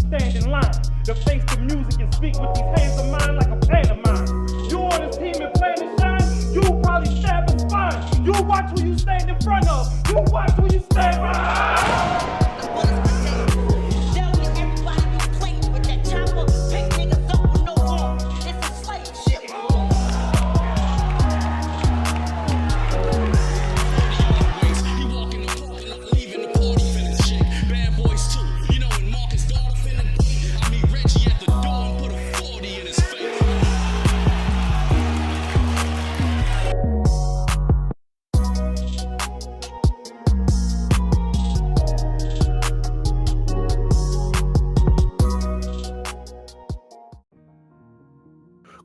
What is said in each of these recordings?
stand in line to face the music and speak with these hands of mine like a pantomime. You on his team and plan to shine, you probably stab his spine. You watch who you stand in front of, you watch who you stand behind.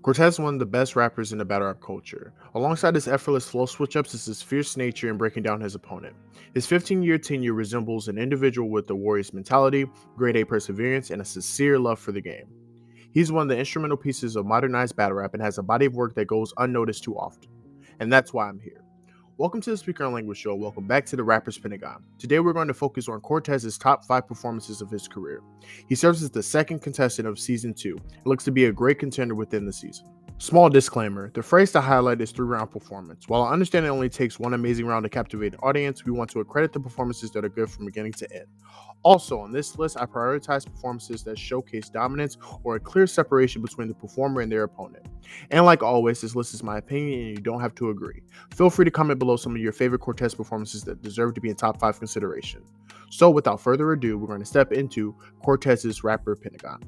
Cortez is one of the best rappers in the battle rap culture. Alongside his effortless flow switch-ups is his fierce nature in breaking down his opponent. His 15-year tenure resembles an individual with a warrior's mentality, grade A perseverance, and a sincere love for the game. He's one of the instrumental pieces of modernized battle rap and has a body of work that goes unnoticed too often. And that's why I'm here. Welcome to the Speaker on Language Show. Welcome back to the rapper's Pentagon. Today we're going to focus on Cortez's top 5 performances of his career. He serves as the second contestant of Season 2 and looks to be a great contender within the season. Small disclaimer, the phrase to highlight is 3-round performance. While I understand it only takes one amazing round to captivate an audience, we want to accredit the performances that are good from beginning to end. Also, on this list, I prioritize performances that showcase dominance or a clear separation between the performer and their opponent. And like always, this list is my opinion and you don't have to agree. Feel free to comment below some of your favorite Cortez performances that deserve to be in top 5 consideration. So without further ado, we're going to step into Cortez's rapper Pentagon.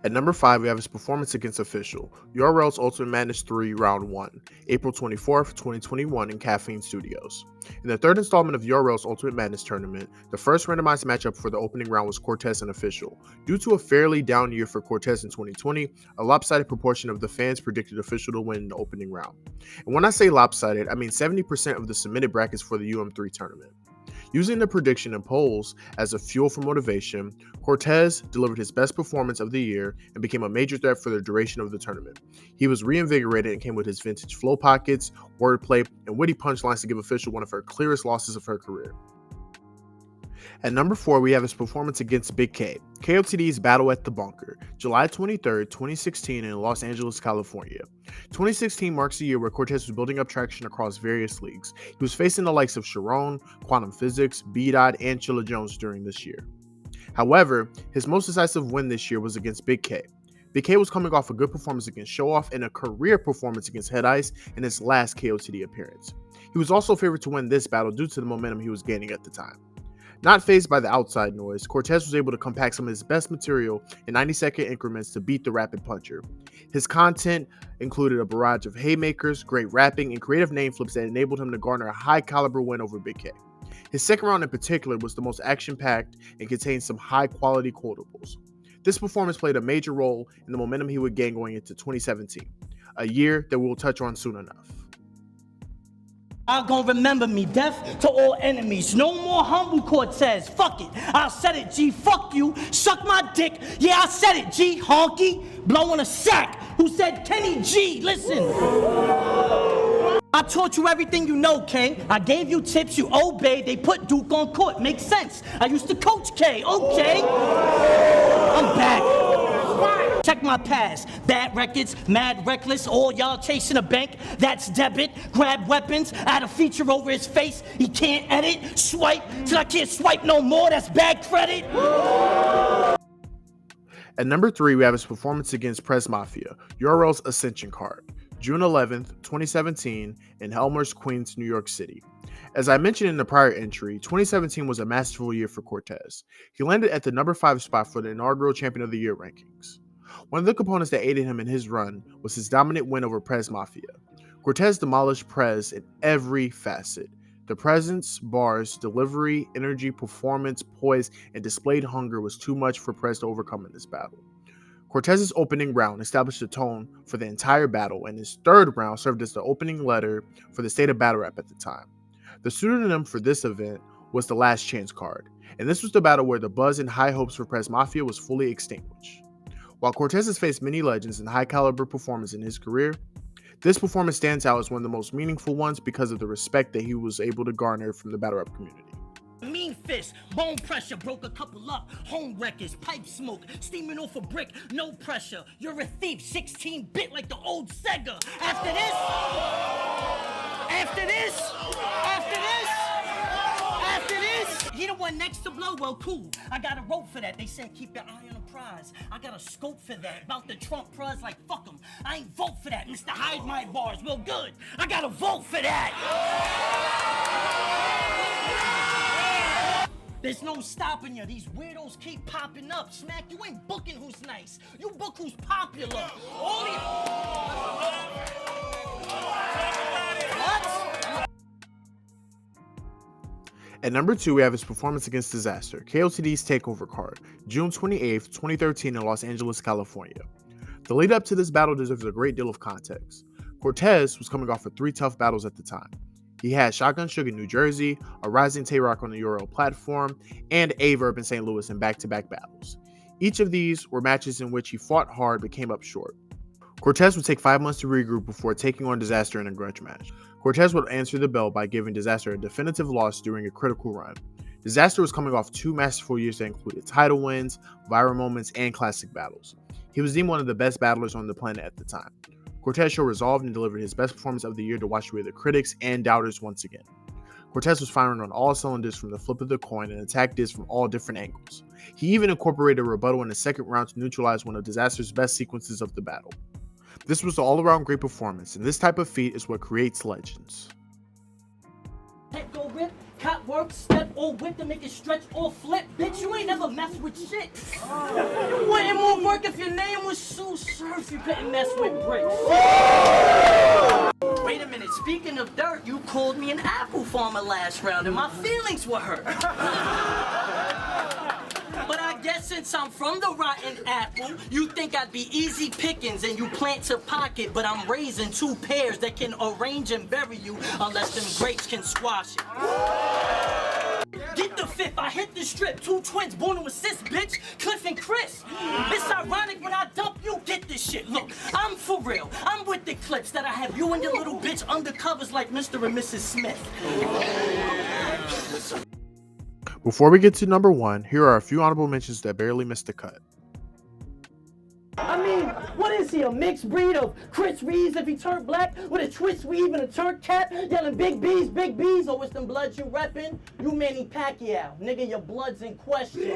At number 5, we have his performance against Official, URL's Ultimate Madness 3 Round 1, April 24th, 2021 in Caffeine Studios. In the third installment of URL's Ultimate Madness tournament, the first randomized matchup for the opening round was Cortez and Official. Due to a fairly down year for Cortez in 2020, a lopsided proportion of the fans predicted Official to win in the opening round. And when I say lopsided, I mean 70% of the submitted brackets for the UM3 tournament. Using the prediction and polls as a fuel for motivation, Cortez delivered his best performance of the year and became a major threat for the duration of the tournament. He was reinvigorated and came with his vintage flow pockets, wordplay, and witty punchlines to give Official one of her clearest losses of her career. At number 4, we have his performance against Big K, KOTD's Battle at the Bunker, July 23, 2016 in Los Angeles, California. 2016 marks a year where Cortez was building up traction across various leagues. He was facing the likes of Sharon, Quantum Physics, B-Dot, and Chilla Jones during this year. However, his most decisive win this year was against Big K. Big K was coming off a good performance against Show Off and a career performance against Head Ice in his last KOTD appearance. He was also favored to win this battle due to the momentum he was gaining at the time. Not fazed by the outside noise, Cortez was able to compact some of his best material in 90-second increments to beat the rapid puncher. His content included a barrage of haymakers, great rapping, and creative name flips that enabled him to garner a high-caliber win over Big K. His second round in particular was the most action-packed and contained some high-quality quotables. This performance played a major role in the momentum he would gain going into 2017, a year that we'll touch on soon enough. Y'all gonna remember me, death to all enemies. No more humble Cortez. Fuck it. I said it, G. Fuck you. Suck my dick. Yeah, I said it, G. Honky. Blowing a sack. Who said Kenny G? Listen. I taught you everything you know, K. I gave you tips, you obeyed. They put Duke on court. Makes sense. I used to coach K. Okay. I'm back. Check my past. Bad records, mad reckless, all y'all chasing a bank. That's debit. Grab weapons, add a feature over his face. He can't edit. Swipe till I can't swipe no more. That's bad credit. At number 3, we have his performance against Prez Mafia, URL's Ascension card, June 11th, 2017 in Elmhurst, Queens, New York City. As I mentioned in the prior entry, 2017 was a masterful year for Cortez. He landed at the number 5 spot for the inaugural Champion of the Year rankings. One of the components that aided him in his run was his dominant win over Prez Mafia. Cortez demolished Prez in every facet. The presence, bars, delivery, energy, performance, poise, and displayed hunger was too much for Prez to overcome in this battle. Cortez's opening round established the tone for the entire battle, and his third round served as the opening letter for the state of battle rap at the time. The pseudonym for this event was the Last Chance card, and this was the battle where the buzz and high hopes for Prez Mafia was fully extinguished. While Cortez has faced many legends and high-caliber performers in his career, this performance stands out as one of the most meaningful ones because of the respect that he was able to garner from the battle rap community. Mean fist, bone pressure, broke a couple up. Home wreckers, pipe smoke, steaming off a brick, no pressure. You're a thief, 16-bit like the old Sega. After this, he the one next to blow. Well, cool. I got a rope for that. They said keep your eye on the prize. I got a scope for that. About the Trump prize, like fuck 'em. I ain't vote for that. Mr. Hide my bars. Well, good. I got a vote for that. There's no stopping you. These weirdos keep popping up. Smack, you ain't booking who's nice. You book who's popular. Only... What? At number 2, we have his performance against Disaster, KOTD's takeover card, June 28th, 2013 in Los Angeles, California. The lead up to this battle deserves a great deal of context. Cortez was coming off of 3 tough battles at the time. He had Shotgun Suge in New Jersey, a Rising Tay-Rock on the URL platform, and Averb in St. Louis in back-to-back battles. Each of these were matches in which he fought hard but came up short. Cortez would take 5 months to regroup before taking on Disaster in a grudge match. Cortez would answer the bell by giving Disaster a definitive loss during a critical run. Disaster was coming off 2 masterful years that included title wins, viral moments, and classic battles. He was deemed one of the best battlers on the planet at the time. Cortez showed resolve and delivered his best performance of the year to wash away the critics and doubters once again. Cortez was firing on all cylinders from the flip of the coin and attacked this from all different angles. He even incorporated a rebuttal in the second round to neutralize one of Disaster's best sequences of the battle. This was an all-around great performance, and this type of feat is what creates legends. Go rip, cop work, step or whip to make it stretch or flip. Bitch, you ain't never mess with shit. You wouldn't more work if your name was Sue Surf. You couldn't mess with bricks. Wait a minute, speaking of dirt, you called me an apple farmer last round and my feelings were hurt. But I guess since I'm from the rotten apple, you think I'd be easy pickings and you plant your pocket, but I'm raising 2 pairs that can arrange and bury you unless them grapes can squash it. Get the fifth, I hit the strip, 2 twins born to assist, bitch, Cliff and Chris. It's ironic when I dump you, get this shit. Look, I'm for real, I'm with the clips that I have you and your little bitch undercovers like Mr. and Mrs. Smith. Before we get to number 1, here are a few honorable mentions that barely missed the cut. I mean, what is he, a mixed breed of Chris Reeves if he turned black with a twist weave and a turnt cap, yelling big B's, or it's them bloods you reppin'? You Manny Pacquiao, nigga, your blood's in question.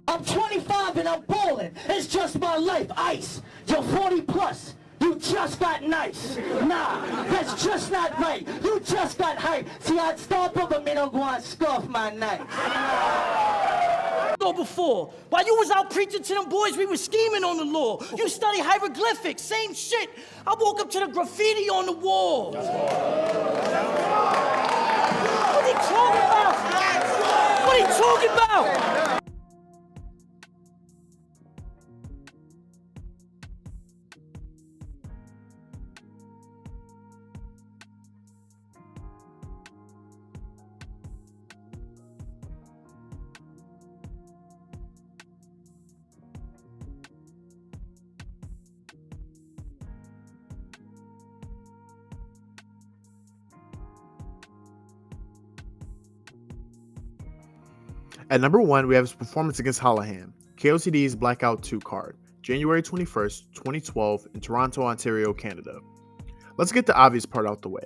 I'm 25 and I'm ballin', it's just my life, ice. You're 40 plus. You just got nice. Nah, that's just not right. You just got hype. See, I'd stop up a minute ago and scuff my knife. Before, while you was out preaching to them boys, we was scheming on the law. You study hieroglyphics, same shit. I woke up to the graffiti on the wall. What are you talking about? What are you talking about? At number 1, we have his performance against Hallahan, KOTD's Blackout 2 card, January 21st, 2012 in Toronto, Ontario, Canada. Let's get the obvious part out the way.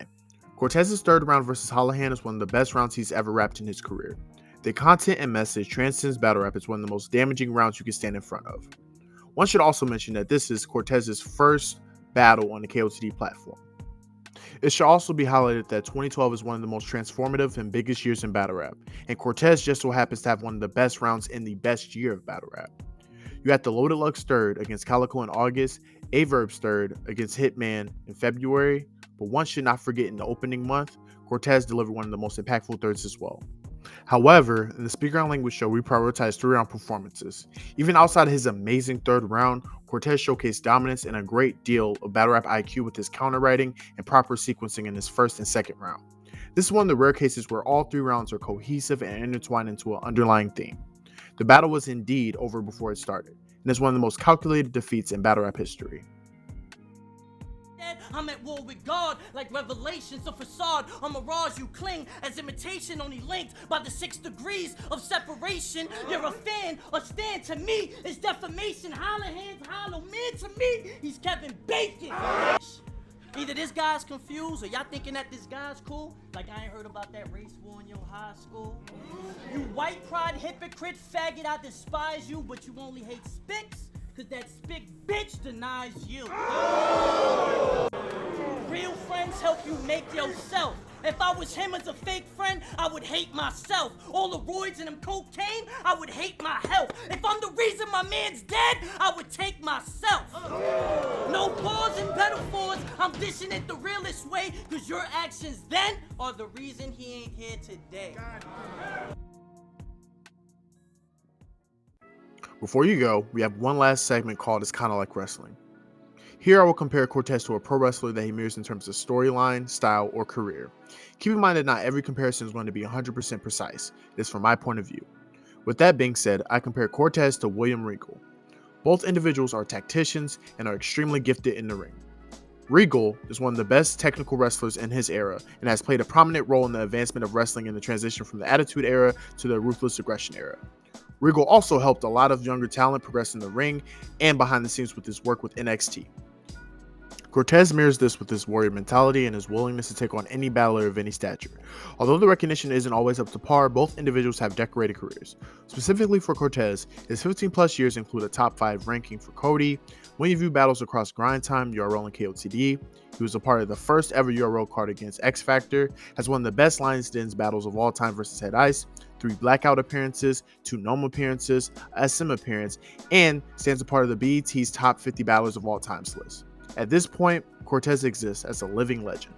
Cortez's 3rd round versus Hallahan is one of the best rounds he's ever rapped in his career. The content and message transcends battle rap as one of the most damaging rounds you can stand in front of. One should also mention that this is Cortez's first battle on the KOTD platform. It should also be highlighted that 2012 is one of the most transformative and biggest years in battle rap, and Cortez just so happens to have one of the best rounds in the best year of battle rap. You had the Loaded Lux 3rd against Calico in August, Averb's 3rd against Hitman in February, but one should not forget in the opening month, Cortez delivered one of the most impactful 3rds as well. However, in the Speaker on Language show, we prioritize 3-round performances. Even outside of his amazing 3rd round, Cortez showcased dominance and a great deal of battle rap IQ with his counter writing and proper sequencing in his 1st and 2nd round. This is one of the rare cases where all 3 rounds are cohesive and intertwined into an underlying theme. The battle was indeed over before it started, and is one of the most calculated defeats in battle rap history. I'm at war with God, like revelations, a facade, a mirage you cling, as imitation only linked by the 6 degrees of separation. You're a fan, a stand to me is defamation. Holler hands, hollow man to me, he's Kevin Bacon. Either this guy's confused or y'all thinking that this guy's cool. Like I ain't heard about that race war in your high school. You white pride hypocrite faggot, I despise you, but you only hate Spicks, cause that Spick bitch denies you. Real friends help you make yourself. If I was him as a fake friend, I would hate myself. All the roids and them cocaine, I would hate my health. If I'm the reason my man's dead, I would take myself. No pause and metaphors, I'm dishing it the realest way, cause your actions then are the reason he ain't here today. Before you go, we have one last segment called It's Kinda Like Wrestling. Here I will compare Cortez to a pro wrestler that he mirrors in terms of storyline, style, or career. Keep in mind that not every comparison is going to be 100% precise. It is from my point of view. With that being said, I compare Cortez to William Regal. Both individuals are tacticians and are extremely gifted in the ring. Regal is one of the best technical wrestlers in his era and has played a prominent role in the advancement of wrestling in the transition from the Attitude Era to the Ruthless Aggression Era. Regal also helped a lot of younger talent progress in the ring and behind the scenes with his work with NXT. Cortez mirrors this with his warrior mentality and his willingness to take on any battler of any stature. Although the recognition isn't always up to par, both individuals have decorated careers. Specifically for Cortez, his 15 plus years include a top 5 ranking for Cody, winning few battles across Grind Time, URL, and KOTD. He was a part of the first ever URL card against X Factor, has one of the best Lions Den's battles of all time versus Head Ice, 3 Blackout appearances, 2 Gnome appearances, a SM appearance, and stands a part of the BET's top 50 battlers of all time list. At this point, Cortez exists as a living legend.